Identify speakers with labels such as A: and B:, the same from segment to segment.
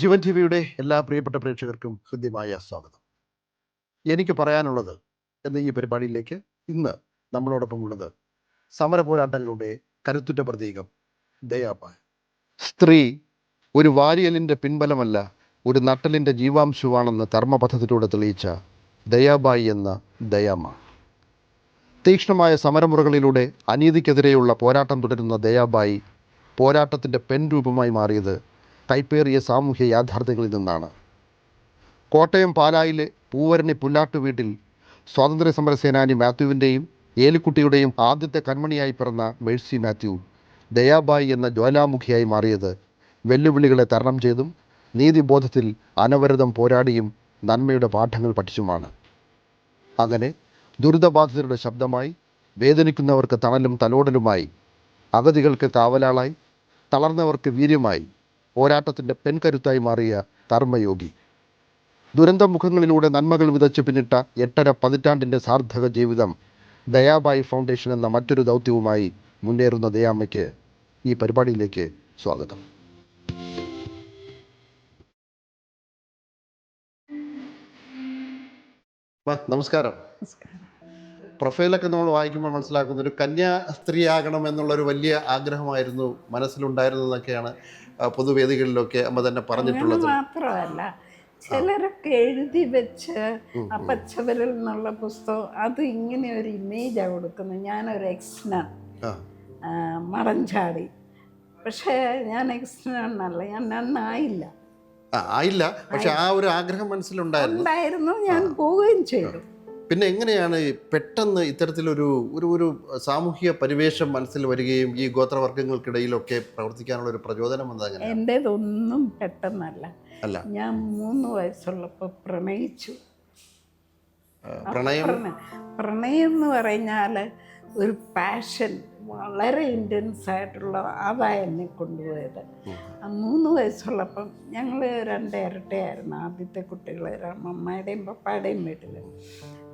A: ജീവൻ ടിവിയുടെ എല്ലാ പ്രിയപ്പെട്ട പ്രേക്ഷകർക്കും ഹൃദ്യമായ സ്വാഗതം. എനിക്ക് പറയാനുള്ളത് എന്ന ഈ പരിപാടിയിലേക്ക് ഇന്ന് നമ്മളോടൊപ്പം ഉള്ളത് സമര പോരാട്ടങ്ങളുടെ കരുത്തുറ്റ പ്രതീകം ദയാബായി. സ്ത്രീ ഒരു വാരിയലിൻ്റെ പിൻബലമല്ല, ഒരു നട്ടലിൻ്റെ ജീവാംശുവാണെന്ന് ധർമ്മപഥത്തിലൂടെ തെളിയിച്ച ദയാബായി എന്ന ദയാമ്മ. തീക്ഷ്ണമായ സമരമുറകളിലൂടെ അനീതിക്കെതിരെയുള്ള പോരാട്ടം തുടരുന്ന ദയാബായി പോരാട്ടത്തിൻ്റെ പെൺരൂപമായി മാറിയത് കൈപ്പേറിയ സാമൂഹ്യ യാഥാർത്ഥ്യങ്ങളിൽ നിന്നാണ്. കോട്ടയം പാലായിലെ പൂവരണി പുല്ലാട്ടു വീട്ടിൽ സ്വാതന്ത്ര്യ സമര സേനാനി മാത്യുവിൻ്റെയും ഏലിക്കുട്ടിയുടെയും ആദ്യത്തെ കൺമണിയായി പിറന്ന മേഴ്സി മാത്യു ദയാബായി എന്ന ജ്വാലാമുഖിയായി മാറിയത് വെല്ലുവിളികളെ തരണം ചെയ്തും നീതിബോധത്തിൽ അനവരതം പോരാടിയും നന്മയുടെ പാഠങ്ങൾ പഠിച്ചുമാണ്. അങ്ങനെ ദുരിതബാധിതരുടെ ശബ്ദമായി, വേദനിക്കുന്നവർക്ക് തണലും തലോടലുമായി, അഗതികൾക്ക് കാവലാളായി, തളർന്നവർക്ക് വീര്യമായി, പോരാട്ടത്തിൻ്റെ പെൺകരുത്തായി മാറിയ കർമ്മയോഗി. ദുരന്തമുഖങ്ങളിലൂടെ നന്മകൾ വിതച്ച് പിന്നിട്ട 8.5 പതിറ്റാണ്ടിൻ്റെ സാർത്ഥക ജീവിതം ദയാബായി ഫൗണ്ടേഷൻ എന്ന മറ്റൊരു ദൗത്യവുമായി മുന്നേറുന്ന ദയാമ്മയ്ക്ക് ഈ പരിപാടിയിലേക്ക് സ്വാഗതം. നമസ്കാരം. പ്രൊഫൈലൊക്കെ നമ്മൾ വായിക്കുമ്പോൾ മനസ്സിലാക്കുന്ന ഒരു കന്യാ സ്ത്രീയാകണം എന്നുള്ളൊരു വലിയ ആഗ്രഹമായിരുന്നു മനസ്സിലുണ്ടായിരുന്നതെന്നൊക്കെയാണ് പൊതുവേദികളിലൊക്കെ അമ്മ തന്നെ പറഞ്ഞിട്ടുള്ളത്.
B: മാത്രമല്ല, ചിലരൊക്കെ എഴുതി വെച്ച് പച്ചവിരൽ എന്നുള്ള പുസ്തകം അത് ഇങ്ങനെ ഒരു ഇമേജാണ് കൊടുക്കുന്നത്. ഞാനൊരു എക്സ്നൺ മറഞ്ചാടി, പക്ഷേ ഞാൻ എക്സ്നണ്ണല്ല, ഞാൻ നന്നായില്ല.
A: ആയില്ല, പക്ഷെ ആ ഒരു ആഗ്രഹം മനസ്സിലുണ്ടായിരുന്നു.
B: ഞാൻ പോവുകയും ചെയ്തു.
A: പിന്നെ എങ്ങനെയാണ് പെട്ടെന്ന് ഇത്തരത്തിലൊരു ഒരു സാമൂഹിക പരിവേഷം മനസ്സിൽ വരികയും ഈ ഗോത്രവർഗ്ഗങ്ങൾക്കിടയിലൊക്കെ പ്രവർത്തിക്കാനുള്ള ഒരു പ്രചോദനം വന്നത്?
B: എൻ്റേതൊന്നും പെട്ടെന്നല്ല. ഞാൻ 3 വയസ്സുള്ളപ്പോൾ പ്രണയിച്ചു. പ്രണയം എന്ന് പറഞ്ഞാൽ ഒരു പാഷൻ, വളരെ ഇൻറ്റൻസ് ആയിട്ടുള്ള അതാണ് എന്നെ കൊണ്ടുപോയത്. 3 വയസ്സുള്ളപ്പം ഞങ്ങൾ 2 ഇരട്ടയായിരുന്നു, ആദ്യത്തെ കുട്ടികൾ, അമ്മയുടെയും പപ്പായുടെയും വീട്ടിൽ.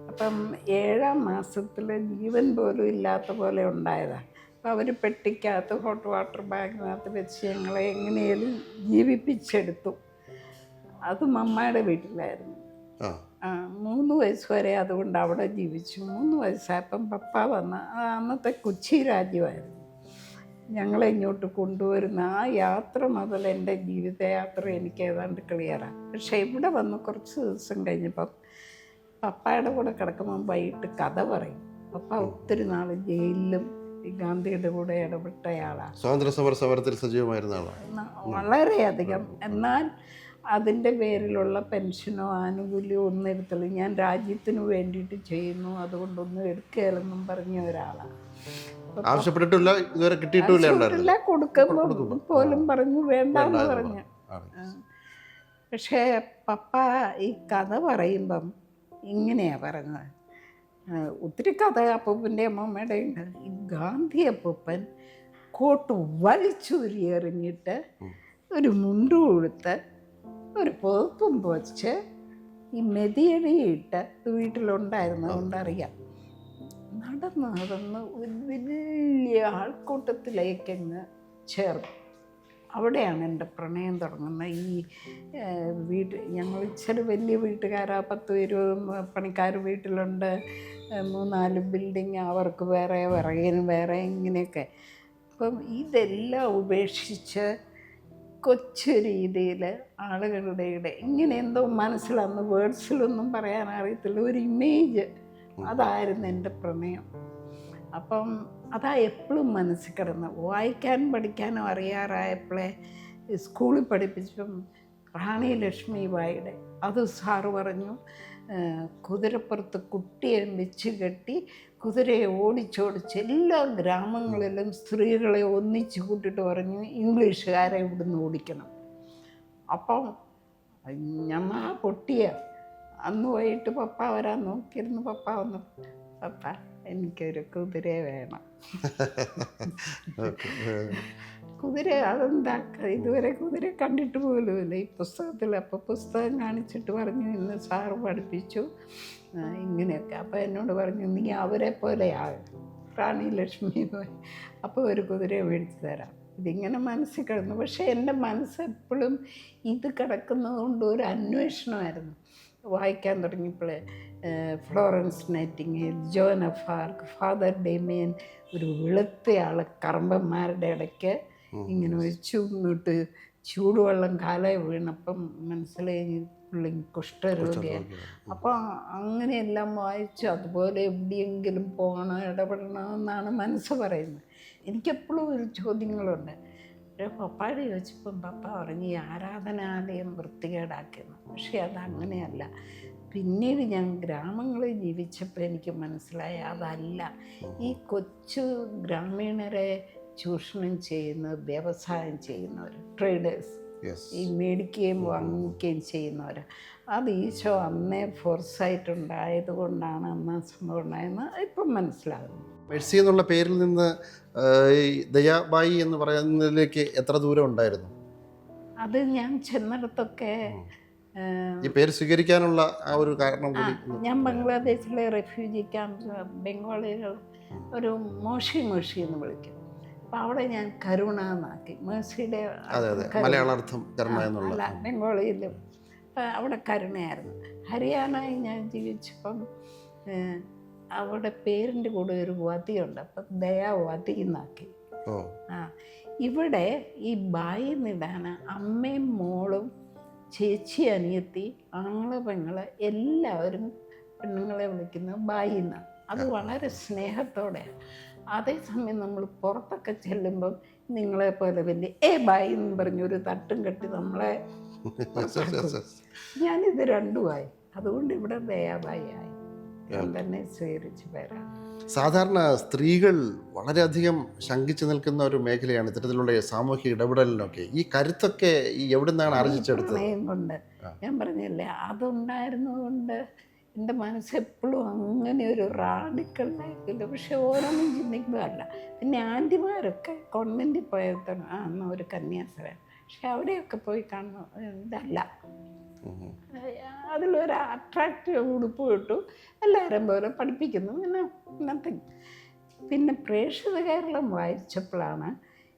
B: അപ്പം 7ാം മാസത്തിൽ ജീവൻ പോലും ഇല്ലാത്ത പോലെ ഉണ്ടായതാണ്. അപ്പോൾ അവർ പെട്ടിക്കകത്ത് ഹോട്ട് വാട്ടർ ബാഗിനകത്ത് വെച്ച് ഞങ്ങളെ എങ്ങനെയും ജീവിപ്പിച്ചെടുത്തു. അതും അമ്മയുടെ വീട്ടിലായിരുന്നു. 3 വയസ്സ് വരെ അതുകൊണ്ട് അവിടെ ജീവിച്ചു. 3 വയസ്സായപ്പം പപ്പ വന്ന്, അന്നത്തെ കൊച്ചി രാജ്യമായിരുന്നു, ഞങ്ങളെ ഇങ്ങോട്ട് കൊണ്ടുവരുന്ന ആ യാത്ര മുതൽ എൻ്റെ ജീവിതയാത്ര എനിക്ക് ഏതാണ്ട് ക്ലിയറാണ്. പക്ഷേ ഇവിടെ വന്ന് കുറച്ച് ദിവസം കഴിഞ്ഞപ്പം പപ്പായുടെ കൂടെ കിടക്കുമ്പം വൈകിട്ട് കഥ പറയും. പപ്പ ഒത്തിരി നാൾ ജയിലിലും ഗാന്ധിയുടെ കൂടെ ഇടപെട്ടയാളാണ്.
A: സ്വാതന്ത്ര്യ സമര സമരത്തിൽ സജീവമായിരുന്ന ആളാണ്
B: വളരെയധികം. എന്നാൽ അതിൻ്റെ പേരിലുള്ള പെൻഷനോ ആനുകൂല്യമോ ഒന്നും എടുത്തില്ല. ഞാൻ രാജ്യത്തിന് വേണ്ടിയിട്ട് ചെയ്യുന്നു, അതുകൊണ്ടൊന്നും എടുക്കുകയില്ലെന്നും പറഞ്ഞ ഒരാളാണ്.
A: ആവശ്യപ്പെട്ടിട്ടില്ല, ഇതുവരെ കിട്ടിയിട്ടില്ല,
B: കൊടുക്കുമ്പോൾ പോലും പറഞ്ഞു വേണ്ടെന്ന് പറഞ്ഞു. പക്ഷേ പപ്പ ഈ കഥ പറയുമ്പം ഇങ്ങനെയാണ് പറയുന്നത്. ഒത്തിരി കഥ അപ്പൂപ്പൻ്റെ അമ്മമ്മയുടെ ഉണ്ട്. ഈ ഗാന്ധി അപ്പൂപ്പൻ കോട്ട് വലിച്ചൂരി എറിഞ്ഞിട്ട് ഒരു മുണ്ട് കൊടുത്ത് ഒരു പുതപ്പും പൊച്ച് ഈ മെതിയടിയിട്ട് വീട്ടിലുണ്ടായിരുന്നത് കൊണ്ടറിയാം, നടന്ന് ഒരു വലിയ ആൾക്കൂട്ടത്തിലേക്കങ്ങ് ചേർന്നു. അവിടെയാണ് എൻ്റെ പ്രണയം തുടങ്ങുന്നത്. ഈ ഞങ്ങൾ ഇച്ചിരി വലിയ വീട്ടുകാരാണ്, 10-20 പണിക്കാർ വീട്ടിലുണ്ട്, 3-4 ബിൽഡിങ്, അവർക്ക് വേറെ, വിറകിന് വേറെ, ഇങ്ങനെയൊക്കെ. അപ്പം ഇതെല്ലാം ഉപേക്ഷിച്ച് കൊച്ചു രീതിയിൽ ആളുകളുടെ ഇങ്ങനെ എന്തോ മനസ്സിലന്ന് വേർഡ്സിലൊന്നും പറയാൻ അറിയത്തില്ല, ഒരു ഇമേജ്, അതായിരുന്നു എൻ്റെ പ്രണയം. അപ്പം അതാ എപ്പോഴും മനസ്സിൽ കിടന്ന്. വായിക്കാനും പഠിക്കാനും അറിയാറായപ്പോഴേ സ്കൂളിൽ പഠിപ്പിച്ചും റാണി ലക്ഷ്മിബായിയുടെ അത് സാറ് പറഞ്ഞു, കുതിരപ്പുറത്ത് കുട്ടിയെ വെച്ച് കെട്ടി കുതിരയെ ഓടിച്ചോടിച്ച് എല്ലാ ഗ്രാമങ്ങളിലും സ്ത്രീകളെ ഒന്നിച്ച് കൂട്ടിയിട്ട് പറഞ്ഞു ഇംഗ്ലീഷുകാരെ ഇവിടുന്ന് ഓടിക്കണം. അപ്പം ഞമ്മ പൊട്ടിയ അന്ന് പോയിട്ട് പപ്പ വരാൻ നോക്കിയിരുന്നു. പപ്പ വന്നു, പപ്പ എനിക്കൊരു കുതിരയെ വേണം. കുതിര അതെന്താ, ഇതുവരെ കുതിര കണ്ടിട്ട് പോലുമില്ല ഈ പുസ്തകത്തിൽ. അപ്പോൾ പുസ്തകം കാണിച്ചിട്ട് പറഞ്ഞു ഇന്ന് സാറ് പഠിപ്പിച്ചു ഇങ്ങനെയൊക്കെ. അപ്പോൾ എന്നോട് പറഞ്ഞു നീ അവരെ പോലെയാകും, റാണി ലക്ഷ്മി. അപ്പോൾ ഒരു കുതിരയെ മേടിച്ച് തരാം. ഇതിങ്ങനെ മനസ്സിൽ കിടന്നു. പക്ഷേ എൻ്റെ മനസ്സ് എപ്പോഴും ഇത് കിടക്കുന്നതുകൊണ്ട് ഒരു അന്വേഷണമായിരുന്നു. വായിക്കാൻ തുടങ്ങിയപ്പോൾ Florence Nightingale, Joan of Arc, Father Damien, ഒരു വെളുത്തയാൾ കറമ്പന്മാരുടെ ഇടയ്ക്ക് ഇങ്ങനെ വെച്ചു നിന്നിട്ട് ചൂടുവെള്ളം കാലായി വീണപ്പം മനസ്സിലായി പുള്ളി കുഷ്ഠരോഗിയാണ്. അപ്പോൾ അങ്ങനെയെല്ലാം വായിച്ചു. അതുപോലെ എവിടെയെങ്കിലും പോകണം, ഇടപെടണമെന്നാണ് മനസ്സ് പറയുന്നത്. എനിക്കെപ്പോഴും ഒരു ചോദ്യങ്ങളുണ്ട്. ഒരു പപ്പാട് ചോദിച്ചപ്പം പപ്പ പറഞ്ഞു ഈ ആരാധനാലയം വൃത്തികേടാക്കുന്നു. പക്ഷേ അതങ്ങനെയല്ല. പിന്നീട് ഞാൻ ഗ്രാമങ്ങളിൽ ജീവിച്ചപ്പോൾ എനിക്ക് മനസ്സിലായി അതല്ല. ഈ കൊച്ചു ഗ്രാമീണരെ ചൂഷണം ചെയ്യുന്ന, വ്യവസായം ചെയ്യുന്നവർ, ട്രേഡേഴ്സ്, ഈ മേടിക്കുകയും വാങ്ങിക്കുകയും ചെയ്യുന്നവർ, അത് ഈശോ അന്നേ ഫോർസൈറ്റ് ഉണ്ടായത് കൊണ്ടാണ് അന്ന് സംഭവം ഉണ്ടായെന്ന് ഇപ്പം മനസ്സിലാകുന്നു.
A: മെഴ്സി എന്നുള്ള പേരിൽ നിന്ന് ഈ ദയാബായി എന്ന് പറയുന്നതിലേക്ക് എത്ര ദൂരം ഉണ്ടായിരുന്നു?
B: അത് ഞാൻ ചെന്നിടത്തൊക്കെ
A: ഈ പേര് സ്വീകരിക്കാനുള്ള ആ ഒരു കാരണം കൂടി.
B: ഞാൻ ബംഗ്ലാദേശിലെ റെഫ്യൂജി ക്യാമ്പ്, ബംഗാളികൾ ഒരു മോഷി എന്ന് വിളിക്കും. അപ്പം അവിടെ ഞാൻ കരുണ എന്നാക്കി. മേഴ്സിയുടെ
A: മലയാളാർത്ഥം കരുണ എന്നുള്ള.
B: അല്ല, ബംഗാളിയിലും അവിടെ കരുണയായിരുന്നു. ഹരിയാനയിൽ ഞാൻ ജീവിച്ചപ്പം അവിടെ പേരിൻ്റെ കൂടെ ഒരു വതിയുണ്ട്. അപ്പം ദയാവതി എന്നാക്കി. ഇവിടെ ഈ ബായി നിടാന അമ്മയും മോളും ചേച്ചി അനിയത്തി ആങ്ങളെ പെങ്ങളെ എല്ലാവരും പെണ്ണുങ്ങളെ വിളിക്കുന്നത് ബായി എന്നാണ്. അത് വളരെ സ്നേഹത്തോടെയാണ്. അതേസമയം നമ്മൾ പുറത്തൊക്കെ ചെല്ലുമ്പം നിങ്ങളെ പോലെ വലിയ ബായി എന്ന് പറഞ്ഞൊരു തട്ടും കെട്ടി നമ്മളെ ഞാനിത് രണ്ടുമായി. അതുകൊണ്ട് ഇവിടെ ദയാബായി ആയി. ഞാൻ തന്നെ സ്വീകരിച്ച് പേരാണ്.
A: സാധാരണ സ്ത്രീകൾ വളരെയധികം ശങ്കിച്ചു നിൽക്കുന്ന ഒരു മേഖലയാണ് ഇത്തരത്തിലുള്ള സാമൂഹിക ഇടപെടലിനൊക്കെ. ഈ കരുത്തൊക്കെ എവിടെ നിന്നാണ് ആർജിച്ചെടുത്തത്?
B: കൊണ്ട് ഞാൻ പറഞ്ഞില്ലേ, അതുണ്ടായിരുന്നതുകൊണ്ട് എൻ്റെ മനസ്സെപ്പോഴും അങ്ങനെ ഒരു റാഡിക്കൽ ലൈഫില്ല. പക്ഷെ ഓരോന്നും ചിന്തിക്കുന്നതല്ല. പിന്നെ ആൻറ്റിമാരൊക്കെ കോൺവെൻറ്റിൽ പോയതാണ് അന്ന് ഒരു കന്യാസ്ത്രീയാണ്. പക്ഷെ അവിടെയൊക്കെ പോയി കാണുന്നു ഇതല്ല. അതിലൊരു അട്രാക്റ്റീവ് ഉടുപ്പ് കിട്ടു, എല്ലാവരും പോലെ പഠിപ്പിക്കുന്നു, പിന്നെ നത്തിങ്. പിന്നെ പ്രേക്ഷിത കേരളം വായിച്ചപ്പോഴാണ്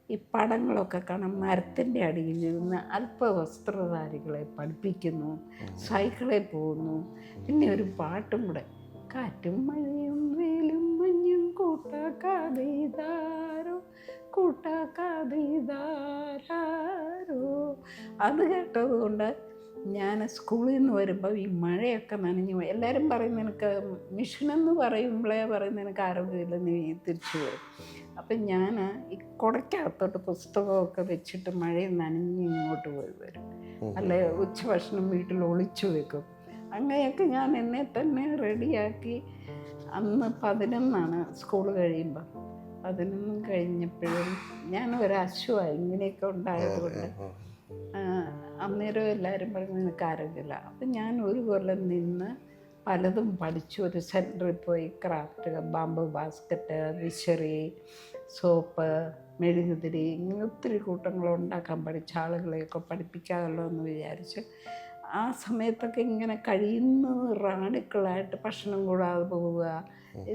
B: ഈ പടങ്ങളൊക്കെ കാണാൻ മരത്തിൻ്റെ അടിയിൽ നിന്ന് അല്പവസ്ത്രധാരികളെ പഠിപ്പിക്കുന്നു, സൈക്കിളിൽ പോകുന്നു. പിന്നെ ഒരു പാട്ടും കൂടെ, കാറ്റും മഴയും വെയിലും മഞ്ഞും കൂട്ടാക്കാതെതാരോ കൂട്ടാക്കാതെതാരോ. അത് കേട്ടത് കൊണ്ട് ഞാൻ സ്കൂളിൽ നിന്ന് വരുമ്പോൾ ഈ മഴയൊക്കെ നനഞ്ഞു പോയി. എല്ലാവരും പറയും നിനക്ക് മിഷനെന്ന് പറയുമ്പോഴേ പറയും നിനക്ക് ആരോഗ്യമില്ല, നീ തിരിച്ചു വരും. അപ്പം ഞാൻ ഈ കുടയ്ക്കകത്തോട്ട് പുസ്തകമൊക്കെ വെച്ചിട്ട് മഴയും നനഞ്ഞ് ഇങ്ങോട്ട് പോയി വരും. അല്ലെ ഉച്ചഭക്ഷണം വീട്ടിൽ ഒളിച്ചു വെക്കും. അങ്ങനെയൊക്കെ ഞാൻ എന്നെ തന്നെ റെഡിയാക്കി. അന്ന് 11 സ്കൂൾ കഴിയുമ്പോൾ. 11 കഴിഞ്ഞപ്പോഴും ഞാൻ ഒരശ്വമായി ഇങ്ങനെയൊക്കെ ഉണ്ടായതുകൊണ്ട്. അന്നേരം എല്ലാവരും പറഞ്ഞു നിനക്ക് ആരോഗ്യമില്ല. അപ്പം ഞാൻ ഒരു കൊല്ലം നിന്ന് പലതും പഠിച്ചു. ഒരു സെൻറ്ററിൽ പോയി ക്രാഫ്റ്റ്, ബാമ്പു ബാസ്ക്കറ്റ്, വിശറി, സോപ്പ്, മെഴുകുതിരി, ഇങ്ങനെ ഒത്തിരി കൂട്ടങ്ങൾ ഉണ്ടാക്കാൻ പഠിച്ച ആളുകളെയൊക്കെ പഠിപ്പിക്കാമല്ലോ എന്ന് വിചാരിച്ച് ആ സമയത്തൊക്കെ ഇങ്ങനെ കഴിയുന്നത് റാഡിക്കളായിട്ട് ഭക്ഷണം കൂടാതെ പോവുക,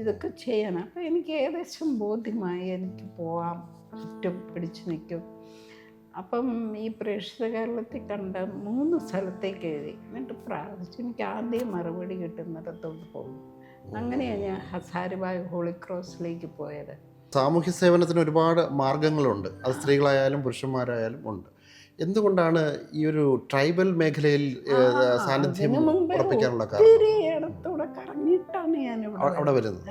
B: ഇതൊക്കെ ചെയ്യണം. അപ്പോൾ എനിക്ക് ഏകദേശം ബോധ്യമായി എനിക്ക് പോവാം, ചുറ്റും പിടിച്ചു നിൽക്കും. അപ്പം ഈ പ്രേക്ഷിത കേരളത്തിൽ കണ്ട 3 സ്ഥലത്തേക്ക് എഴുതി. എന്നിട്ട് പ്രാർത്ഥിച്ചു. എനിക്ക് ആദ്യം മറുപടി കിട്ടുന്നിടത്തോട്ട് പോകും. അങ്ങനെയാണ് ഞാൻ ഹസാരിബാഗ് ഹോളി ക്രോസിലേക്ക് പോയത്.
A: സാമൂഹ്യ സേവനത്തിന് ഒരുപാട് മാർഗങ്ങളുണ്ട്. അത് സ്ത്രീകളായാലും പുരുഷന്മാരായാലും ഉണ്ട്. എന്തുകൊണ്ടാണ് ഈ ഒരു ട്രൈബൽ മേഖലയിൽ സാന്നിധ്യം ഉറപ്പിക്കാനുള്ള കാരണം?
B: ഇടത്തൂടെ കറങ്ങിയിട്ടാണ് ഞാൻ
A: അവിടെ വരുന്നത്.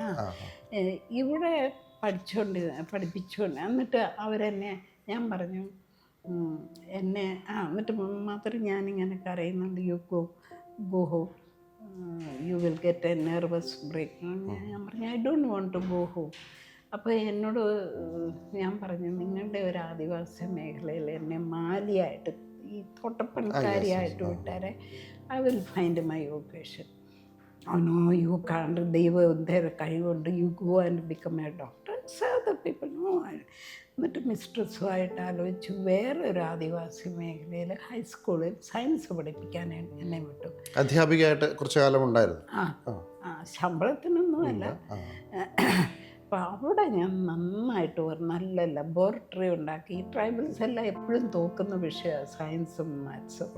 B: ഇവിടെ പഠിപ്പിച്ചുകൊണ്ട് എന്നിട്ട് അവരെന്നെ, ഞാൻ പറഞ്ഞു എന്നെ എന്നിട്ട് മാത്രം ഞാനിങ്ങനെ കരയുന്നുണ്ട്. Go home, you will get a nervous break. ഞാൻ പറഞ്ഞു I don't want to go home. അപ്പോൾ എന്നോട് ഞാൻ പറഞ്ഞു നിങ്ങളുടെ ഒരു ആദിവാസി മേഖലയിൽ എന്നെ മാലിയായിട്ട് ഈ തോട്ടപ്പണിക്കാരിയായിട്ട് വിട്ടാരെ, I will find my vocation. No you can't, ദൈവത്തിൻ്റെ കഴിവുണ്ട്, you go and become a doctor, serve the people. No. എന്നിട്ട് മിസ്ട്രസ്സുമായിട്ട് ആലോചിച്ചു വേറൊരു ആദിവാസി മേഖലയിൽ ഹൈസ്കൂളിൽ സയൻസ് പഠിപ്പിക്കാൻ എന്നെ വിട്ടു.
A: അധ്യാപികയായിട്ട് കുറച്ചു കാലം ഉണ്ടായിരുന്നു.
B: ശമ്പളത്തിനൊന്നുമല്ല. അപ്പോൾ അവിടെ ഞാൻ നന്നായിട്ട് ഒരു നല്ല ലബോറട്ടറി ഉണ്ടാക്കി. ഈ ട്രൈബൽസ് എല്ലാം എപ്പോഴും തോക്കുന്ന വിഷയമാണ് സയൻസും മാത്സും.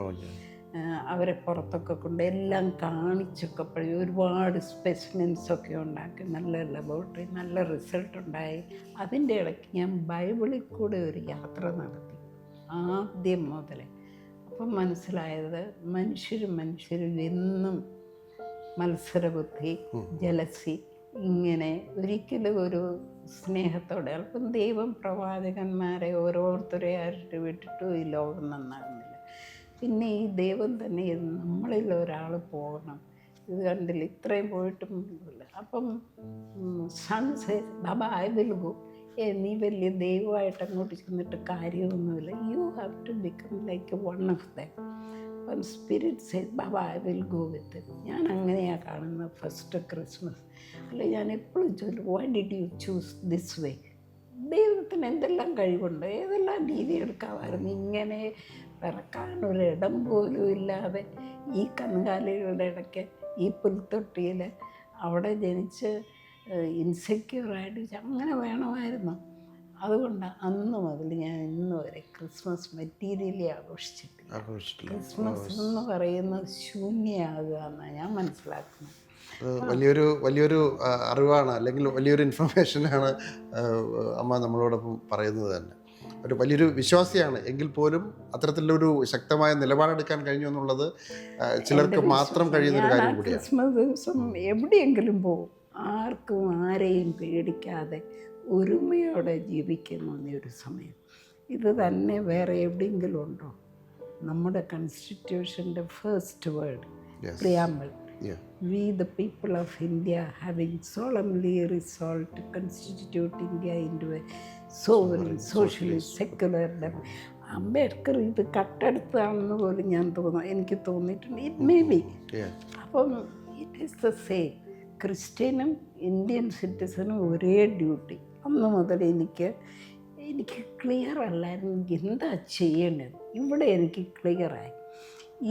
B: അവരെ പുറത്തൊക്കെ കൊണ്ട് എല്ലാം കാണിച്ചൊക്കെ ഒരുപാട് സ്പെസിമെൻസൊക്കെ ഉണ്ടാക്കി നല്ല ലബോറട്ടറി, നല്ല റിസൾട്ട് ഉണ്ടായി. അതിൻ്റെ ഇടയ്ക്ക് ഞാൻ ബൈബിളിൽ കൂടെ ഒരു യാത്ര നടത്തി ആദ്യം മുതൽ. അപ്പം മനസ്സിലായത് മനുഷ്യരും എന്നും മത്സരബുദ്ധി, ജലസി, ഇങ്ങനെ ഒരിക്കലും ഒരു സ്നേഹത്തോടെ അല്പം ദൈവം പ്രവാചകന്മാരെ ഓരോരുത്തരെ ആയിട്ട് വിട്ടിട്ടും ഈ ലോകം നന്നാകുന്നില്ല. പിന്നെ ഈ ദൈവം തന്നെ നമ്മളിൽ ഒരാൾ പോകണം. ഇത് കണ്ടില്ല, ഇത്രയും പോയിട്ടും ഇല്ല. അപ്പം sunset Baba I will go. നീ വലിയ ദൈവമായിട്ട് അങ്ങോട്ട് ചെന്നിട്ട് കാര്യമൊന്നുമില്ല. You have to become like one of them. അപ്പം spirit says Baba I will go with. ഞാൻ അങ്ങനെയാണ് കാണുന്നത് ഫസ്റ്റ് ക്രിസ്മസ്. അല്ല, ഞാൻ എപ്പോഴും ചൊല്ലും, why did you choose this way? ദൈവത്തിന് എന്തെല്ലാം കഴിവുണ്ട്, ഏതെല്ലാം രീതി എടുക്കാമായിരുന്നു. ഇങ്ങനെ പിറക്കാനൊരിടം പോലും ഇല്ലാതെ ഈ കന്നുകാലികളുടെ ഇടയ്ക്ക് ഈ പുൽത്തൊട്ടിയിൽ അവിടെ ജനിച്ച് ഇൻസെക്യൂറായിട്ട് അങ്ങനെ വേണമായിരുന്നു. അതുകൊണ്ട് അന്ന് മുതൽ ഞാൻ ഇന്ന് വരെ ക്രിസ്മസ് മെറ്റീരിയലി ആഘോഷിച്ചിട്ടില്ല. ക്രിസ്മസ് എന്ന് പറയുന്നത് ശൂന്യമാകുക എന്നാണ് ഞാൻ മനസ്സിലാക്കുന്നത്.
A: വലിയൊരു അറിവാണ്, അല്ലെങ്കിൽ വലിയൊരു ഇൻഫർമേഷനാണ് അമ്മ നമ്മളോടൊപ്പം പറയുന്നത് തന്നെ. ഒരു വലിയൊരു വിശ്വാസിയാണ് എങ്കിൽ പോലും അത്തരത്തിലൊരു ശക്തമായ നിലപാടെടുക്കാൻ കഴിഞ്ഞു എന്നുള്ളത് ചിലർക്ക് മാത്രം കഴിയുന്നൊരു കാര്യം കൂടിയാണ്.
B: ക്രിസ്മസ് ദിവസം എവിടെയെങ്കിലും പോകും, ആർക്കും ആരെയും പേടിക്കാതെ ഒരുമയോടെ ജീവിക്കുന്ന ഒരു സമയം. ഇത് തന്നെ വേറെ എവിടെയെങ്കിലും ഉണ്ടോ? നമ്മുടെ കോൺസ്റ്റിറ്റ്യൂഷൻ്റെ first word preamble, we the people of India having solemnly resolved to constitute India into a sovereign, socialist, secular democracy. Ambedkar ഇത് കട്ടെടുത്താണെന്ന് പോലും എനിക്ക് തോന്നിയിട്ടുണ്ട്. It may be. അപ്പം ഇറ്റ് ഈസ് ദ സെയിം. ക്രിസ്ത്യനും ഇന്ത്യൻ സിറ്റിസനും ഒരേ ഡ്യൂട്ടി. അന്ന് മുതൽ എനിക്ക് ക്ലിയർ അല്ലായിരുന്നു എന്താ ചെയ്യേണ്ടത്. ഇവിടെ എനിക്ക് ക്ലിയറായി.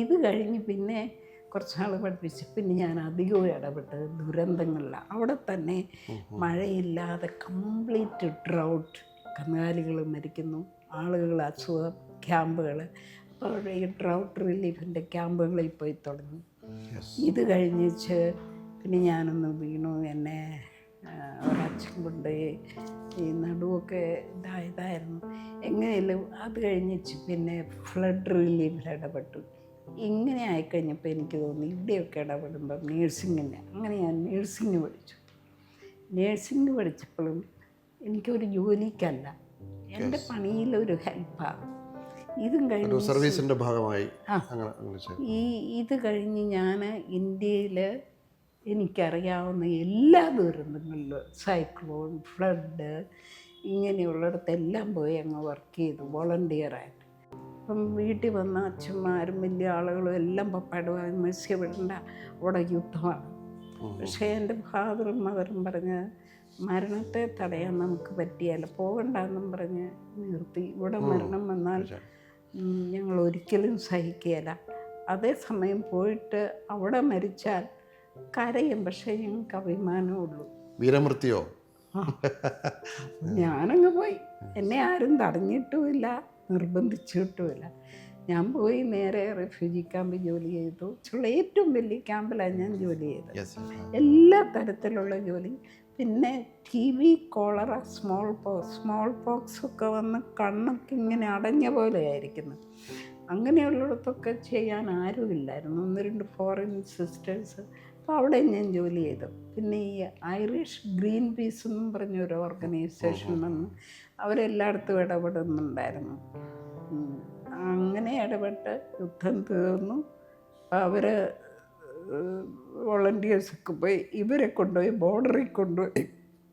B: ഇത് കഴിഞ്ഞ് പിന്നെ കുറച്ചാൾ പഠിപ്പിച്ച് പിന്നെ ഞാൻ അധികവും ഇടപെട്ടത് ദുരന്തങ്ങളിലാണ്. അവിടെ തന്നെ മഴയില്ലാതെ കംപ്ലീറ്റ് ഡ്രൗട്ട്, കന്നുകാലികൾ മരിക്കുന്നു, ആളുകൾ അസുഖം, ക്യാമ്പുകൾ. അപ്പോൾ അവിടെ ഈ ഡ്രൗട്ട് റിലീഫിൻ്റെ ക്യാമ്പുകളിൽ പോയി തുടങ്ങി. ഇത് കഴിഞ്ഞിച്ച് പിന്നെ ഞാനൊന്ന് വീണു. എന്നെ ഒരച്ഛൻ കൊണ്ട് ഈ നടുവൊക്കെ ഇതായിരുന്നു. എങ്ങനെയല്ലോ അത് കഴിഞ്ഞിച്ച് പിന്നെ ഫ്ലഡ് റിലീഫിൽ ഇടപെട്ടു. ഇങ്ങനെ ആയിക്കഴിഞ്ഞപ്പോൾ എനിക്ക് തോന്നി ഇവിടെയൊക്കെ ഇടപെടുമ്പം അങ്ങനെ ഞാൻ നേഴ്സിംഗ് പഠിച്ചു. നേഴ്സിംഗ് പഠിച്ചപ്പോഴും എനിക്കൊരു ജോലിക്കല്ല, എൻ്റെ പണിയിലൊരു ഹെൽപ്പാണ്. ഇതും കഴിഞ്ഞ്
A: സർവീസിൻ്റെ ഭാഗമായി
B: ഇത് കഴിഞ്ഞ് ഞാൻ ഇന്ത്യയിൽ എനിക്കറിയാവുന്ന എല്ലാ ദുരന്തങ്ങളിലും സൈക്ലോൺ, ഫ്ലഡ് ഇങ്ങനെയുള്ളിടത്തെല്ലാം പോയി അങ്ങ് വർക്ക് ചെയ്തു വോളണ്ടിയറായിട്ട്. അപ്പം വീട്ടിൽ വന്ന അച്ഛന്മാരും വലിയ ആളുകളും എല്ലാം പപ്പാടുവാൻ മത്സ്യപ്പെടേണ്ട, അവിടെ യുദ്ധമാണ്. പക്ഷേ എൻ്റെ ഫാദറും മദറും പറഞ്ഞ് മരണത്തെ തടയാൻ നമുക്ക് പറ്റിയാൽ പോകണ്ടെന്നും പറഞ്ഞ് നിർത്തി. ഇവിടെ മരണം വന്നാൽ ഞങ്ങൾ ഒരിക്കലും സഹിക്കുകയില്ല. അതേസമയം പോയിട്ട് അവിടെ മരിച്ചാൽ കരയും, പക്ഷേ ഞങ്ങൾക്ക് അഭിമാനമുള്ളൂ.
A: വീരമൃത്യോ?
B: ഞാനങ്ങ് പോയി. എന്നെ ആരും തടഞ്ഞിട്ടുമില്ല, നിർബന്ധിച്ചിട്ടുമില്ല. ഞാൻ പോയി നേരെ റെഫ്യൂജി ക്യാമ്പിൽ ജോലി ചെയ്തു. ഏറ്റവും വലിയ ക്യാമ്പിലാണ് ഞാൻ ജോലി ചെയ്തത്. എല്ലാ തരത്തിലുള്ള ജോലി. പിന്നെ TB, കോളറ, സ്മോൾ പോക്സ് ഒക്കെ വന്ന് കണ്ണൊക്കെ ഇങ്ങനെ അടഞ്ഞ പോലെ ആയിരിക്കുന്നു. അങ്ങനെയുള്ളിടത്തൊക്കെ ചെയ്യാൻ ആരുമില്ലായിരുന്നു. 1-2 ഫോറിൻ സിസ്റ്റേഴ്സ്. അപ്പോൾ അവിടെ ഞാൻ ജോലി ചെയ്തു. പിന്നെ ഈ ഐറിഷ് ഗ്രീൻ പീസ് എന്നും പറഞ്ഞൊരു ഓർഗനൈസേഷൻ വന്ന് അവരെല്ലായിടത്തും ഇടപെടുന്നുണ്ടായിരുന്നു. അങ്ങനെ ഇടപെട്ട് യുദ്ധം തീർന്നു. അവർ വോളണ്ടിയേഴ്സൊക്കെ പോയി ഇവരെ കൊണ്ടുപോയി ബോർഡറിൽ കൊണ്ടുപോയി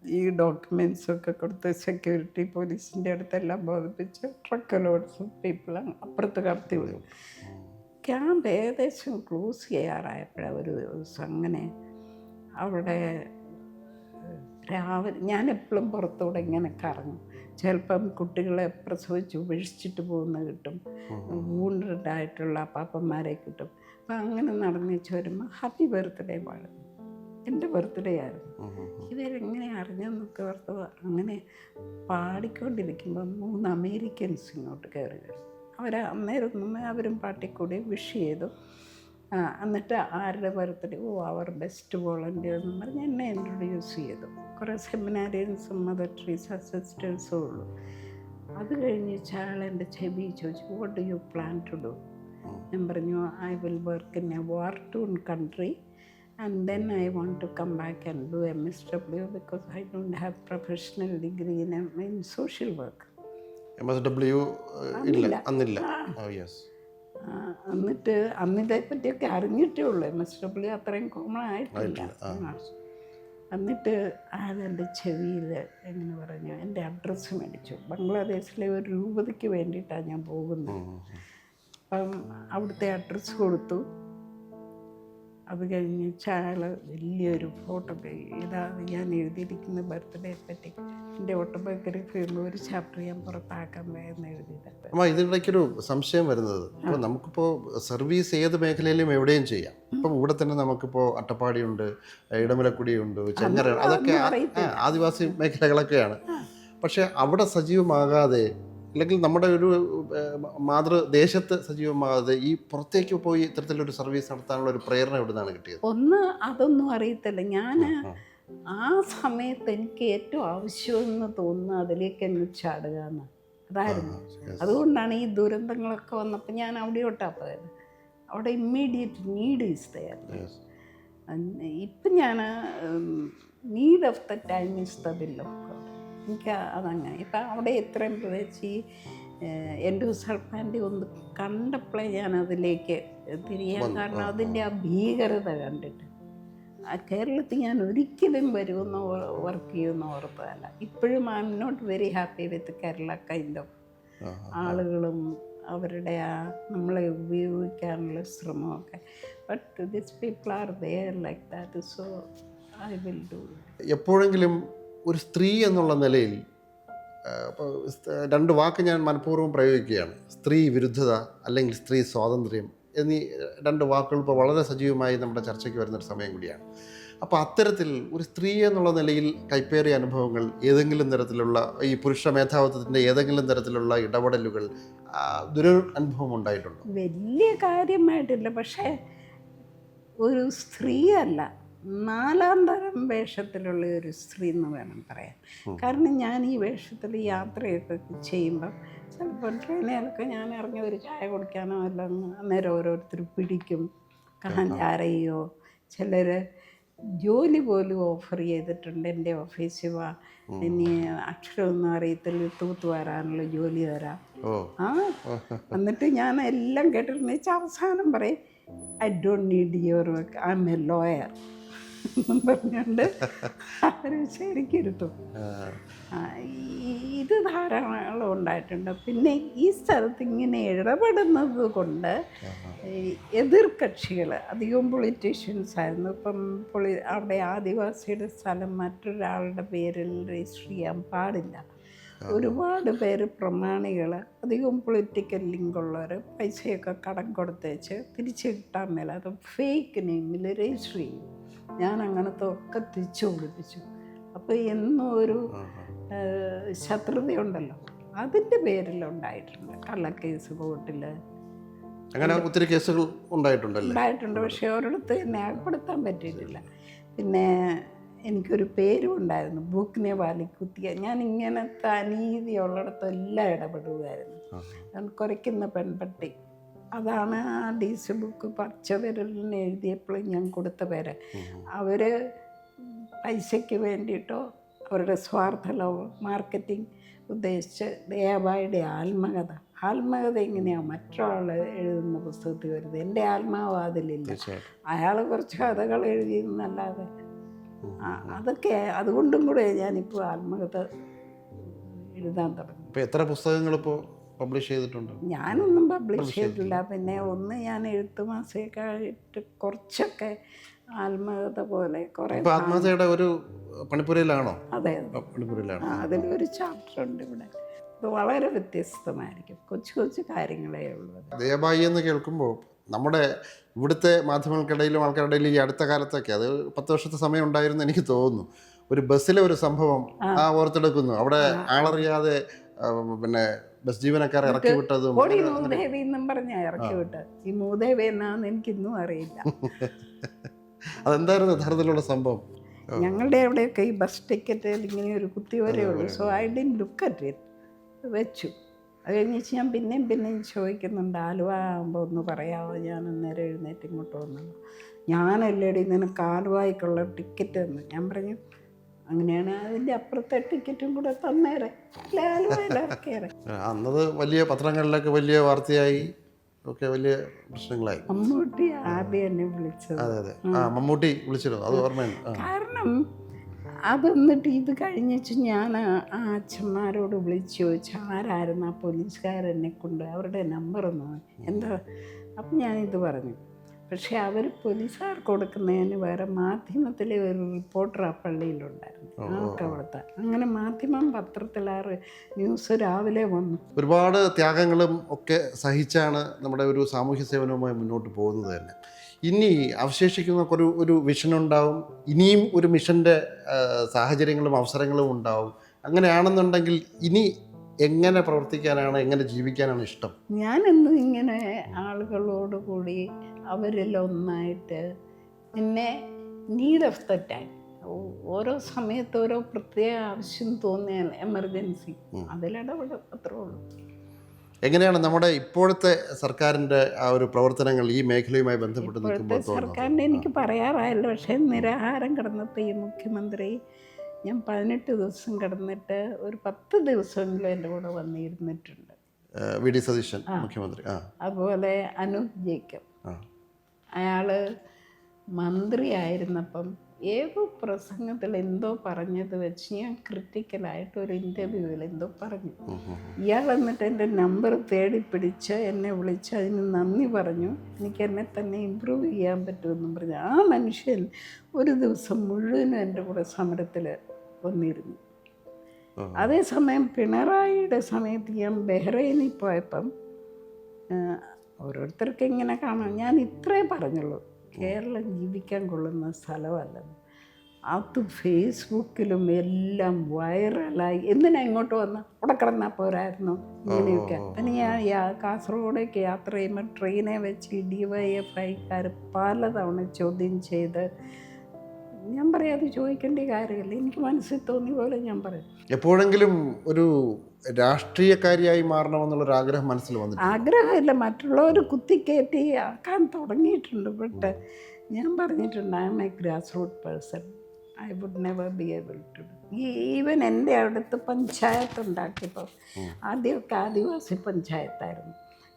B: ഈ ഡോക്യുമെൻറ്റ്സൊക്കെ കൊടുത്ത് സെക്യൂരിറ്റി പോലീസിൻ്റെ അടുത്തെല്ലാം ബോധിപ്പിച്ച് ട്രക്ക് ലോഡ്സ് പീപ്പിൾ അപ്പുറത്ത് കടത്തി വിടും. ക്യാമ്പ് ഏകദേശം ക്ലോസ് ചെയ്യാറായപ്പോഴാണ് ഒരു ദിവസം അങ്ങനെ അവിടെ രാവിലെ ഞാൻ എപ്പോഴും പുറത്തൂടെ ഇങ്ങനെ കറങ്ങും. ചിലപ്പം കുട്ടികളെ പ്രസവിച്ച് ഉപേക്ഷിച്ചിട്ട് പോകുന്ന കിട്ടും, വൂണ്ടഡായിട്ടുള്ള പാപ്പന്മാരെ കിട്ടും. അപ്പം അങ്ങനെ നടന്നേച്ച് വരുമ്പോൾ ഹാപ്പി ബർത്ത്ഡേ പാടും. എൻ്റെ ബർത്ത്ഡേ ആയിരുന്നു. ഇവരെങ്ങനെ അറിഞ്ഞെന്നൊക്കെ ഓർത്ത് അങ്ങനെ പാടിക്കൊണ്ടിരിക്കുമ്പം 3 അമേരിക്കൻസ് ഇങ്ങോട്ട് കയറി വരും. അന്നേരം അവരും പാട്ടിക്കൂടി വിഷ് ചെയ്തു. എന്നിട്ട് ആരുടെ ബർത്ത്ഡേ, അവർ ബെസ്റ്റ് വോളണ്ടിയർ എന്ന് പറഞ്ഞ് എന്നെ ഇൻട്രൊഡ്യൂസ് ചെയ്തു. കുറേ സെമിനാരിയൻസും മദർ ട്രീസ സിസ്റ്റേഴ്സും ഉള്ളു. അത് കഴിഞ്ഞ് അയാൾ എൻ്റെ ചെവി ചോദിച്ചു, what do you plan to do? ഞാൻ പറഞ്ഞു, I will work in a war torn country and then I want to come back and do MSW because I don't have professional degree in social work.
A: MSW ഇല്ല അന്നില്ല.
B: എന്നിട്ട് അന്നിതേ പറ്റിയൊക്കെ അറിഞ്ഞിട്ടേ ഉള്ളൂ. MSW അത്രയും common ആയിട്ടില്ല. എന്നിട്ട് അയാളെൻ്റെ ചെവിയിൽ എങ്ങനെ പറഞ്ഞു, എൻ്റെ അഡ്രസ്സ് മേടിച്ചു. ബംഗ്ലാദേശിലെ ഒരു രൂപതയ്ക്ക് വേണ്ടിയിട്ടാണ് ഞാൻ പോകുന്നത്. അപ്പം അവിടുത്തെ അഡ്രസ്സ് കൊടുത്തു. അത് കഴിഞ്ഞ് അയാൾ വലിയൊരു ഫോട്ടോ, ഇതാ ഞാൻ എഴുതിയിരിക്കുന്ന ബർത്ത്ഡേ പറ്റി എൻ്റെ ഓട്ടോബയോഗ്രഫി ഒരു ചാപ്റ്റർ ഞാൻ പുറത്താക്കാൻ വേഗം എഴുതിയിട്ടുണ്ട്.
A: അമ്മ, ഇതിനിടയ്ക്കൊരു സംശയം വരുന്നത്, ഇപ്പോൾ നമുക്കിപ്പോൾ സർവീസ് ഏത് മേഖലയിലും എവിടെയും ചെയ്യാം. ഇപ്പം ഇവിടെ തന്നെ നമുക്കിപ്പോൾ അട്ടപ്പാടിയുണ്ട്, ഇടമലക്കുടിയുണ്ട്, ചെങ്ങര, അതൊക്കെ ആദിവാസി മേഖലകളൊക്കെയാണ്. പക്ഷേ അവിടെ സജീവമാകാതെ, അല്ലെങ്കിൽ നമ്മുടെ ഒരു മാതൃദേശത്ത് സജീവമാകാതെ ഈ പുറത്തേക്ക് പോയി ഇത്തരത്തിലൊരു സർവീസ് നടത്താനുള്ള ഒരു പ്രേരണ എവിടെ നിന്നാണ് കിട്ടിയത്?
B: അതൊന്നും അറിയത്തില്ല. ഞാൻ ആ സമയത്ത് എനിക്ക് ഏറ്റവും ആവശ്യമെന്ന് തോന്നുന്നു അതിലേക്ക് അങ്ങ് ചാടുക എന്ന്. അതായിരുന്നു. അതുകൊണ്ടാണ് ഈ ദുരന്തങ്ങളൊക്കെ വന്നപ്പോൾ ഞാൻ അവിടെയോട്ടാണ് പോയത്. അവിടെ ഇമ്മീഡിയറ്റ് നീഡ് ഈസ് ദയർ. ഇപ്പം ഞാൻ need of the time is the will of God. എനിക്ക് അതങ്ങനെ. ഇപ്പം അവിടെ എത്രയും പ്രദേശി എൻ്റെ സർപ്പാൻ്റെ ഒന്ന് കണ്ടപ്പോഴേ ഞാൻ അതിലേക്ക് തിരിയാൻ. കാരണം അതിൻ്റെ ആ ഭീകരത കണ്ടിട്ട് കേരളത്തിൽ ഞാൻ ഒരിക്കലും വരുമെന്നോ വർക്ക് ചെയ്യുമെന്നോ ഓർത്തതല്ല. ഇപ്പോഴും I am not very happy with Kerala kind of ആളുകളും അവരുടെ ആ നമ്മളെ ഉപയോഗിക്കാനുള്ള ശ്രമമൊക്കെ. But this people are there like that, so I will do.
A: എപ്പോഴെങ്കിലും ഒരു സ്ത്രീ എന്നുള്ള നിലയിൽ, രണ്ട് വാക്ക് ഞാൻ മനഃപൂർവ്വം പ്രയോഗിക്കുകയാണ്, സ്ത്രീ വിരുദ്ധത അല്ലെങ്കിൽ സ്ത്രീ സ്വാതന്ത്ര്യം എന്നീ രണ്ട് വാക്കുകൾ ഇപ്പോൾ വളരെ സജീവമായി നമ്മുടെ ചർച്ചയ്ക്ക് വരുന്നൊരു സമയം കൂടിയാണ്. അപ്പോൾ അത്തരത്തിൽ ഒരു സ്ത്രീ എന്നുള്ള നിലയിൽ കൈപ്പേറിയ അനുഭവങ്ങൾ, ഏതെങ്കിലും തരത്തിലുള്ള ഈ പുരുഷ മേധാവിത്വത്തിൻ്റെ ഏതെങ്കിലും തരത്തിലുള്ള ഇടപെടലുകൾ, ദുരനുഭവം ഉണ്ടായിട്ടുണ്ടോ?
B: വലിയ കാര്യമായിട്ടില്ല. പക്ഷേ ഒരു സ്ത്രീയല്ല, 4ാം തരം വേഷത്തിലുള്ള ഒരു സ്ത്രീ എന്ന് വേണം പറയാൻ. കാരണം ഞാൻ ഈ വേഷത്തിൽ യാത്രയൊക്കെ ചെയ്യുമ്പം ചിലപ്പോൾ ട്രെയിനിലൊക്കെ ഞാൻ ഇറങ്ങി ഒരു ചായ കുടിക്കാനോ എല്ലാം അന്നേരം ഓരോരുത്തർ പിടിക്കും, ചാരയോ. ചിലർ ജോലി പോലും ഓഫർ ചെയ്തിട്ടുണ്ട്. എൻ്റെ ഓഫീസിൽ വാ, ഇനി അക്ഷരമൊന്നും അറിയത്തില്ല, തൂത്തുവാരാനുള്ള ജോലി തരാം. എന്നിട്ട് ഞാൻ എല്ലാം കേട്ടിരുന്നു. അവസാനം പറയും, I don't need your work, I am A lawyer എന്നും പറഞ്ഞുകൊണ്ട് അവർ ശരിക്കിരുത്തും. ഇത് ധാരാളം ഉണ്ടായിട്ടുണ്ട്. പിന്നെ ഈ സ്ഥലത്ത് ഇങ്ങനെ ഇടപെടുന്നത് കൊണ്ട് എതിർ കക്ഷികൾ അധികവും പൊളിറ്റീഷ്യൻസ് ആയിരുന്നു. ഇപ്പം അവിടെ ആദിവാസിയുടെ സ്ഥലം മറ്റൊരാളുടെ പേരിൽ രജിസ്റ്റർ ചെയ്യാൻ പാടില്ല. ഒരുപാട് പേര് പ്രമാണികൾ, അധികവും പൊളിറ്റിക്കൽ ലിങ്കുള്ളവർ പൈസയൊക്കെ കടം കൊടുത്തേച്ച് തിരിച്ച് കിട്ടാൻ മേല അത് ഫേക്ക് നെയിമിൽ രജിസ്റ്റർ ചെയ്യും. ഞാൻ അങ്ങനത്തെ ഒക്കെ തിരിച്ചു പിടിപ്പിച്ചു. അപ്പോൾ എന്നും ഒരു ശത്രുതയുണ്ടല്ലോ, അതിൻ്റെ പേരിലുണ്ടായിട്ടുണ്ട്. കള്ളക്കേസ് കോർട്ടിൽ
A: അങ്ങനെ ഒത്തിരി കേസുകൾ ഉണ്ടായിട്ടുണ്ട്.
B: പക്ഷേ ഒരിടത്ത് എന്നെ അകപ്പെടുത്താൻ പറ്റിയിട്ടില്ല. പിന്നെ എനിക്കൊരു പേരും ഉണ്ടായിരുന്നു, ബുക്കിനെ വാലിക്കുത്തിയ. ഞാൻ ഇങ്ങനത്തെ അനീതിയുള്ളിടത്തെല്ലാം ഇടപെടുകയായിരുന്നു. ഞാൻ കുരയ്ക്കുന്ന പെൺപട്ടി, അതാണ് ആ DC ബുക്ക് പച്ചവിരലിന് എഴുതിയപ്പോൾ ഞാൻ കൊടുത്ത പേര്. അവർ പൈസയ്ക്ക് വേണ്ടിയിട്ടോ അവരുടെ സ്വാർത്ഥ മാർക്കറ്റിംഗ് ഉദ്ദേശിച്ച് ദയാബായുടെ ആത്മകഥ എങ്ങനെയാണ് മറ്റൊരാൾ എഴുതുന്ന പുസ്തകത്തിൽ വരുന്നത്? എൻ്റെ ആത്മാവ് അതിലില്ല. അയാൾ കുറച്ച് കഥകൾ എഴുതിയെന്നല്ലാതെ അതൊക്കെ അതുകൊണ്ടും കൂടെ ഞാനിപ്പോൾ ആത്മകഥ എഴുതാൻ തുടങ്ങി.
A: എത്ര പുസ്തകങ്ങൾ ഇപ്പോൾ പബ്ലിഷ് ചെയ്തിട്ടുണ്ട്?
B: ഞാനൊന്നും പബ്ലിഷ് ചെയ്തിട്ടില്ല. പിന്നെ ഒന്ന് ഞാൻ എഴുത്ത് മാസികയൊക്കെ ആയിട്ട് കുറച്ചൊക്കെ ആത്മകഥ പോലെ കുറേ.
A: ആത്മകഥയുടെ ഒരു പണിപ്പുരയിലാണോ?
B: അതെ, അതിലൊരു ചാപ്റ്റർ ഉണ്ട് ഇവിടെ. ഇത് വളരെ വ്യത്യസ്തമായിരിക്കും, കൊച്ചു കൊച്ചു കാര്യങ്ങളേ ഉള്ളൂ.
A: ദയാബായി എന്ന് കേൾക്കുമ്പോൾ നമ്മുടെ ഇവിടുത്തെ മാധ്യമങ്ങൾക്കിടയിലും ആൾക്കാരുടെ ഇടയിലും ഈ അടുത്ത കാലത്തൊക്കെ അത് 10 വർഷത്തെ സമയം ഉണ്ടായിരുന്നു എനിക്ക് തോന്നുന്നു. ഒരു ബസ്സിലെ ഒരു സംഭവം ഓർത്തെടുക്കുന്നു. അവിടെ ആളറിയാതെ പിന്നെ ബസ് ജീവനക്കാരെ ഇറക്കി വിട്ടതും
B: ഓടി മൂദേവി എന്നും പറഞ്ഞാ ഇറക്കി വിട്ട്. ഈ മൂദേവി എന്നാന്ന് എനിക്കിന്നും അറിയില്ല.
A: അതെന്തായിരുന്നു യഥാർത്ഥത്തിലുള്ള സംഭവം?
B: ഞങ്ങളുടെ അവിടെയൊക്കെ ഈ ബസ് ടിക്കറ്റിൽ ഇങ്ങനെ ഒരു കുത്തിവരേ ഉള്ളൂ. So I didn't look at it, വെച്ചു. അത് കഴിഞ്ഞിട്ട് ഞാൻ പിന്നെയും ചോദിക്കുന്നുണ്ട്, ആലുവ ആകുമ്പോൾ ഒന്ന് പറയാമോ, ഞാൻ അന്നേരം എഴുന്നേറ്റ് ഇങ്ങോട്ട് വന്നു. ഞാനല്ലേടി നിനക്ക് ആലുവായിക്കുള്ള ടിക്കറ്റ് എന്ന്. ഞാൻ പറഞ്ഞു അങ്ങനെയാണ് അതിൻ്റെ അപ്പുറത്തെ ടിക്കറ്റും കൂടെ തന്നേരെ, അല്ലെ ആലുവയിൽ ഇറക്കിയേരെ.
A: അന്നത് വലിയ പത്രങ്ങളിലൊക്കെ വലിയ വാർത്തയായി, ഒക്കെ വലിയ പ്രശ്നങ്ങളായി.
B: മമ്മൂട്ടി ആദ്യം എന്നെ വിളിച്ചത്.
A: അതെ അതെ, മമ്മൂട്ടി വിളിച്ചിരുന്നു, അത് ഓർമ്മയുണ്ട്.
B: കാരണം അത് എന്നിട്ട് ഇത് കഴിഞ്ഞിട്ട് ഞാൻ ആ അച്ഛന്മാരോട് വിളിച്ച് ചോദിച്ചു ആരായിരുന്നു ആ പോലീസുകാരെന്നെ കൊണ്ട് അവരുടെ നമ്പറൊന്നും എന്താ. അപ്പം ഞാനിത് പറഞ്ഞു. പക്ഷേ അവർ പോലീസുകാർക്ക് കൊടുക്കുന്നതിന് വേറെ മാധ്യമത്തിലെ ഒരു റിപ്പോർട്ടർ ആ പള്ളിയിലുണ്ടായിരുന്നു, ആൾക്ക് അവിടുത്തെ. അങ്ങനെ മാധ്യമം പത്രത്തിൽ ആ ന്യൂസ് രാവിലെ വന്നു.
A: ഒരുപാട് ത്യാഗങ്ങളും ഒക്കെ സഹിച്ചാണ് നമ്മുടെ ഒരു സാമൂഹ്യ സേവനവുമായി മുന്നോട്ട് പോകുന്നത് തന്നെ. ഇനി അവശേഷിക്കുന്ന ഒരു വിഷനുണ്ടാവും, ഇനിയും ഒരു മിഷൻ്റെ സാഹചര്യങ്ങളും അവസരങ്ങളും ഉണ്ടാവും. അങ്ങനെയാണെന്നുണ്ടെങ്കിൽ ഇനി എങ്ങനെ പ്രവർത്തിക്കാനാണ്, എങ്ങനെ ജീവിക്കാനാണ് ഇഷ്ടം?
B: ഞാനെന്നും ഇങ്ങനെ ആളുകളോട് കൂടി അവരെല്ലാം ഒന്നായിട്ട് പിന്നെ നീഡ് ഓഫ് ദ ടൈം, ഓരോ സമയത്ത് ഓരോ പ്രത്യേക ആവശ്യം തോന്നിയാൽ എമർജൻസി അതിലിടപെടും, അത്രേ ഉള്ളൂ.
A: എങ്ങനെയാണ് നമ്മുടെ ഇപ്പോഴത്തെ സർക്കാരിൻ്റെ ആ ഒരു പ്രവർത്തനങ്ങൾ ഈ മേഖലയുമായി ബന്ധപ്പെട്ട് നിൽക്കുമ്പോൾ
B: സർക്കാരിൻ്റെ എനിക്ക് പറയാറായല്ലോ. പക്ഷേ നിരാഹാരം കിടന്നപ്പോൾ ഈ മുഖ്യമന്ത്രി ഞാൻ 18 ദിവസം കിടന്നിട്ട് ഒരു 10 ദിവസമെങ്കിലും എൻ്റെ കൂടെ വന്നിരുന്നിട്ടുണ്ട്.
A: വി.ഡി. സതീശൻ മുഖ്യമന്ത്രി.
B: അതുപോലെ അനൂപ് ജേക്കബ്, അയാൾ മന്ത്രി ആയിരുന്നപ്പം ഏതോ പ്രസംഗത്തിൽ എന്തോ പറഞ്ഞത് വെച്ച് ഞാൻ ക്രിട്ടിക്കലായിട്ട് ഒരു ഇൻ്റർവ്യൂവിൽ എന്തോ പറഞ്ഞു. ഇയാൾ എന്നിട്ട് എൻ്റെ നമ്പർ തേടി പിടിച്ച് എന്നെ വിളിച്ച് അതിന് നന്ദി പറഞ്ഞു, എനിക്ക് എന്നെ തന്നെ ഇമ്പ്രൂവ് ചെയ്യാൻ പറ്റുമെന്നും പറഞ്ഞു. ആ മനുഷ്യൻ ഒരു ദിവസം മുഴുവനും എൻ്റെ കൂടെ സമരത്തിൽ വന്നിരുന്നു. അതേസമയം പിണറായിയുടെ സമയത്ത് ഞാൻ ബഹ്റൈനിൽ പോയപ്പം ഓരോരുത്തർക്ക് ഇങ്ങനെ കാണാം, ഞാൻ ഇത്രേ പറഞ്ഞുള്ളൂ, കേരളം ജീവിക്കാൻ കൊള്ളുന്ന സ്ഥലമല്ലെന്ന്. അത് ഫേസ്ബുക്കിലും എല്ലാം വൈറലായി. എന്തിനാ ഇങ്ങോട്ട് വന്ന് അവിടെ കിടന്നാൽ പോരായിരുന്നു ഇങ്ങനെയൊക്കെ. പിന്നെ ഞാൻ കാസർഗോഡേക്ക് യാത്ര ചെയ്യുമ്പോൾ ട്രെയിനെ വെച്ച് DYFIക്കാർ പലതവണ ചോദ്യം ചെയ്ത്, ഞാൻ പറയാം അത് ചോദിക്കേണ്ട കാര്യമില്ല, എനിക്ക് മനസ്സിൽ തോന്നിയ പോലെ ഞാൻ പറയും.
A: എപ്പോഴെങ്കിലും ഒരു രാഷ്ട്രീയക്കാരിയായി മാറണമെന്നുള്ളൊരു ആഗ്രഹം മനസ്സിൽ വന്നു?
B: ആഗ്രഹമില്ല, മറ്റുള്ളവർ കുത്തിക്കയറ്റി ആക്കാൻ തുടങ്ങിയിട്ടുണ്ട്. ബട്ട് ഞാൻ പറഞ്ഞിട്ടുണ്ട് I am a grass root person, I would never be able to do. Even എൻ്റെ അടുത്ത് പഞ്ചായത്ത് ഉണ്ടാക്കിയപ്പോൾ ആദ്യമൊക്കെ ആദിവാസി പഞ്ചായത്തായിരുന്നു,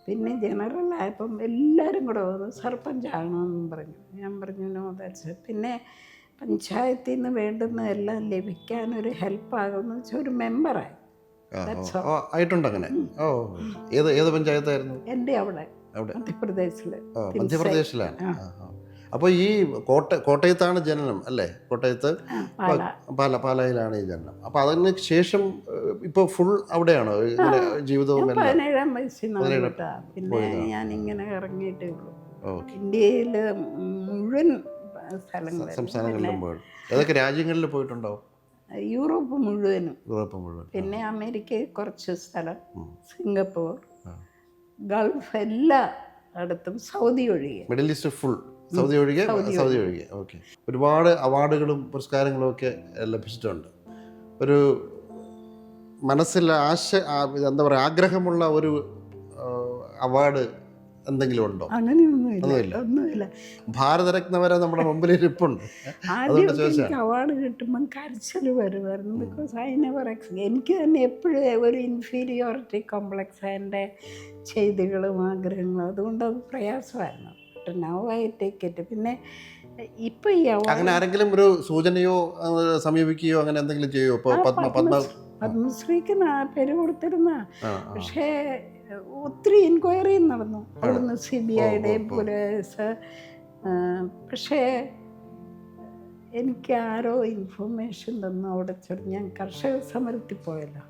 B: പിന്നെ ജനറലായപ്പം എല്ലാവരും കൂടെ വന്നു സർപ്പഞ്ചാകണമെന്നും പറഞ്ഞു. ഞാൻ പറഞ്ഞു നോ ദാറ്റ്സ്. പിന്നെ പഞ്ചായത്തിൽ നിന്ന് വേണ്ടുന്നതെല്ലാം ലഭിക്കാനൊരു ഹെൽപ്പാകുമെന്ന് വെച്ചാൽ ഒരു മെമ്പറായി
A: ആയിട്ടുണ്ട്. അങ്ങനെ ഏത് പഞ്ചായത്തായിരുന്നു?
B: എൻ്റെ അവിടെ
A: മധ്യപ്രദേശിലാണ്. അപ്പോൾ ഈ കോട്ടയത്താണ് ജനനം അല്ലേ? കോട്ടയത്ത് പാലായിലാണ് ഈ ജനനം. അപ്പോൾ അതിന് ശേഷം ഇപ്പോൾ ഫുൾ അവിടെയാണോ ജീവിതവും?
B: 17-ാം വയസ്സിൽ പിന്നെ ഞാനിങ്ങനെ ഇറങ്ങിയിട്ടേ ഉള്ളൂ. ഇന്ത്യയിൽ മുഴുവൻ
A: സംസ്ഥാനങ്ങളിലും പോയി. ഏതൊക്കെ രാജ്യങ്ങളിൽ പോയിട്ടുണ്ടാവും?
B: യൂറോപ്പ് മുഴുവനും. പിന്നെ അമേരിക്കയിൽ കുറച്ച് സ്ഥലം, സിംഗപ്പൂർ, ഗൾഫ് എല്ലായിടത്തും, സൗദി ഒഴികെ.
A: മിഡിൽ ഈസ്റ്റ് ഫുൾ, സൗദി ഒഴികെ. ഓക്കെ. ഒരുപാട് അവാർഡുകളും പുരസ്കാരങ്ങളും ഒക്കെ ലഭിച്ചിട്ടുണ്ട്. ഒരു മനസ്സിൽ എന്താ പറയുക, ആഗ്രഹമുള്ള ഒരു അവാർഡ് എന്തെങ്കിലും ഉണ്ടോ?
B: ഒന്നുമില്ല.
A: ഭാരതരത്ന വരെ നമ്മുടെ മുമ്പിൽ ഇരിപ്പുണ്ട്.
B: ആദ്യം അവാർഡ് കിട്ടുമ്പം കരച്ചിൽ വരുമായിരുന്നു. ബിക്കോസ് ഐ നെവർ എനിക്ക് തന്നെ എപ്പോഴും ഒരു ഇൻഫീരിയോറിറ്റി കോംപ്ലക്സ് എൻ്റെ ചെയ്തികളും ആഗ്രഹങ്ങളും, അതുകൊണ്ട് അത് പ്രയാസമായിരുന്നു. But now I take it. പിന്നെ ഇപ്പം ഈ
A: അങ്ങനെ ആരെങ്കിലും ഒരു സൂചനയോ സമീപിക്കുകയോ അങ്ങനെ എന്തെങ്കിലും ചെയ്യുമോ? ഇപ്പോൾ
B: പത്മശ്രീക്ക് പേര് കൊടുത്തിരുന്ന, പക്ഷേ ഒത്തിരി എൻക്വയറി നടന്നു അവിടുന്ന്, CBIയുടെ പോലീസ്. പക്ഷേ എനിക്ക് ആരോ ഇൻഫർമേഷൻ തന്നു അവിടെ ഞാൻ കർഷക സമരത്തിൽ പോയല്ലോ,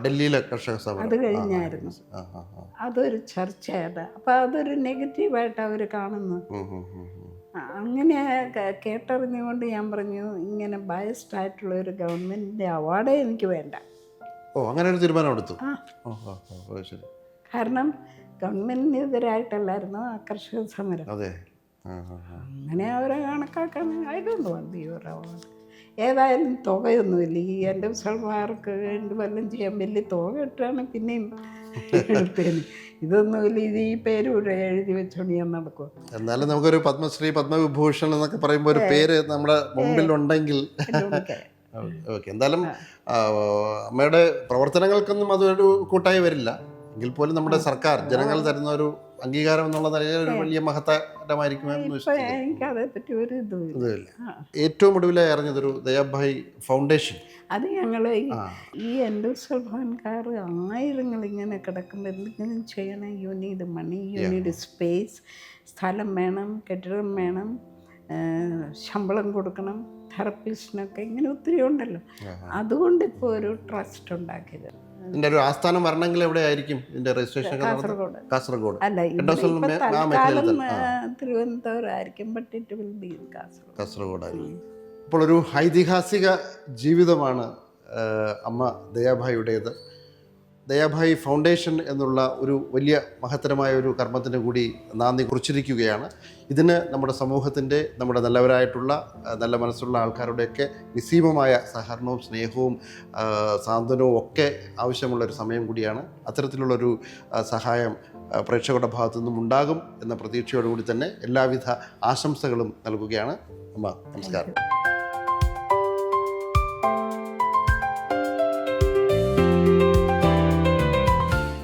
A: ഡൽഹിയിലെ കർഷക സമരം
B: അത് കഴിഞ്ഞായിരുന്നു.
A: ആ, ആ, ആ.
B: അതൊരു ചർച്ചയാണ്. അപ്പം അതൊരു നെഗറ്റീവായിട്ട് അവർ കാണുന്നു.
A: ഉം, ഉം, ഉം, ഉം.
B: അങ്ങനെ കേട്ടറിഞ്ഞുകൊണ്ട് ഞാൻ പറഞ്ഞു, ഇങ്ങനെ ബയസ്ഡ് ആയിട്ടുള്ള ഒരു ഗവൺമെൻറ്റിൻ്റെ അവാർഡേ എനിക്ക് വേണ്ട.
A: ഓ, അങ്ങനെ ഒരു തീരുമാനം എടുത്തു.
B: ആ,
A: ഓ, ഓ, ഓ, ഓ, ശരി.
B: കാരണം ഗവൺമെൻറ്റിനെതിരായിട്ടല്ലായിരുന്നു ആ കർഷക സമരം.
A: അതെ. ആ, ആ, ആ.
B: അങ്ങനെ അവരെ കണക്കാക്കാൻ I don't want your award. ഏതായാലും തുകയൊന്നുമില്ല. ഈ എൻ്റെ സൽമാർക്ക് വേണ്ടി വല്ലതും ചെയ്യാൻ വലിയ തുക ഇട്ടാണ് പിന്നെയും എടുത്തേന്. ഇതൊന്നുമില്ല. ഇത് ഈ പേര് കൂടെ എഴുതി വെച്ചോണ്ട് ഞാൻ നടക്കുക.
A: എന്നാലും നമുക്കൊരു പത്മശ്രീ പത്മവിഭൂഷൺ എന്നൊക്കെ പറയുമ്പോൾ ഒരു പേര് നമ്മുടെ മുമ്പിൽ ഉണ്ടെങ്കിൽ ഓക്കെ. എന്തായാലും അമ്മയുടെ പ്രവർത്തനങ്ങൾക്കൊന്നും അതൊരു കൂട്ടായി വരില്ല എങ്കിൽ പോലും നമ്മുടെ സർക്കാർ ജനങ്ങൾ തരുന്ന ഒരു അംഗീകാരം എന്നുള്ള നിലയിൽ ഒരു വലിയ മഹത്തരമായിരിക്കുമെന്ന് വിശ്വസിക്കുന്നു.
B: എനിക്കതേപ്പറ്റി ഒരു
A: ഇതില്ല. ഏറ്റവും ഒടുവിലായി അറിഞ്ഞതൊരു ദയാഭായ് ഫൗണ്ടേഷൻ.
B: അത് ഞങ്ങൾ ഈ എൻഡോസൽഫാൻകാർ ആയിരങ്ങൾ ഇങ്ങനെ കിടക്കുമ്പോൾ എന്തെങ്കിലും ചെയ്യണം. You need money, you need space, സ്ഥലം വേണം, കെട്ടിടം വേണം, ശമ്പളം കൊടുക്കണം, തെറപ്പിസ്റ്റിനൊക്കെ, ഇങ്ങനെ ഒത്തിരി ഉണ്ടല്ലോ. അതുകൊണ്ട് ഇപ്പോൾ ഒരു ട്രസ്റ്റ് ഉണ്ടാക്കിയത്.
A: ഇതിന്റെ ഒരു ആസ്ഥാനം വരണമെങ്കിൽ എവിടെ ആയിരിക്കും ഇതിന്റെ രജിസ്ട്രേഷൻ?
B: കാസർഗോഡ്.
A: കാസർഗോഡ്
B: അല്ല, തൽക്കാലം തിരുവനന്തപുരം ആയിരിക്കും. But it will be Kasaragod.
A: കാസർഗോഡായിരിക്കും. അപ്പോൾ ഒരു ഐതിഹാസിക ജീവിതമാണ് അമ്മ ദയാഭായിയുടേത്. ദയാഭായ് ഫൗണ്ടേഷൻ എന്നുള്ള ഒരു വലിയ മഹത്തരമായ ഒരു കർമ്മത്തിന് കൂടി നാന്ദി കുറിച്ചിരിക്കുകയാണ്. ഇതിന് നമ്മുടെ സമൂഹത്തിൻ്റെ, നമ്മുടെ നല്ലവരായിട്ടുള്ള നല്ല മനസ്സുള്ള ആൾക്കാരുടെയൊക്കെ നിസ്സീമമായ സഹകരണവും സ്നേഹവും സാന്ത്വനവും ഒക്കെ ആവശ്യമുള്ളൊരു സമയം കൂടിയാണ്. അത്തരത്തിലുള്ളൊരു സഹായം പ്രേക്ഷകരുടെ ഭാഗത്തു നിന്നും ഉണ്ടാകും എന്ന പ്രതീക്ഷയോടുകൂടി തന്നെ എല്ലാവിധ ആശംസകളും നൽകുകയാണ്. അമ്മ, നമസ്കാരം.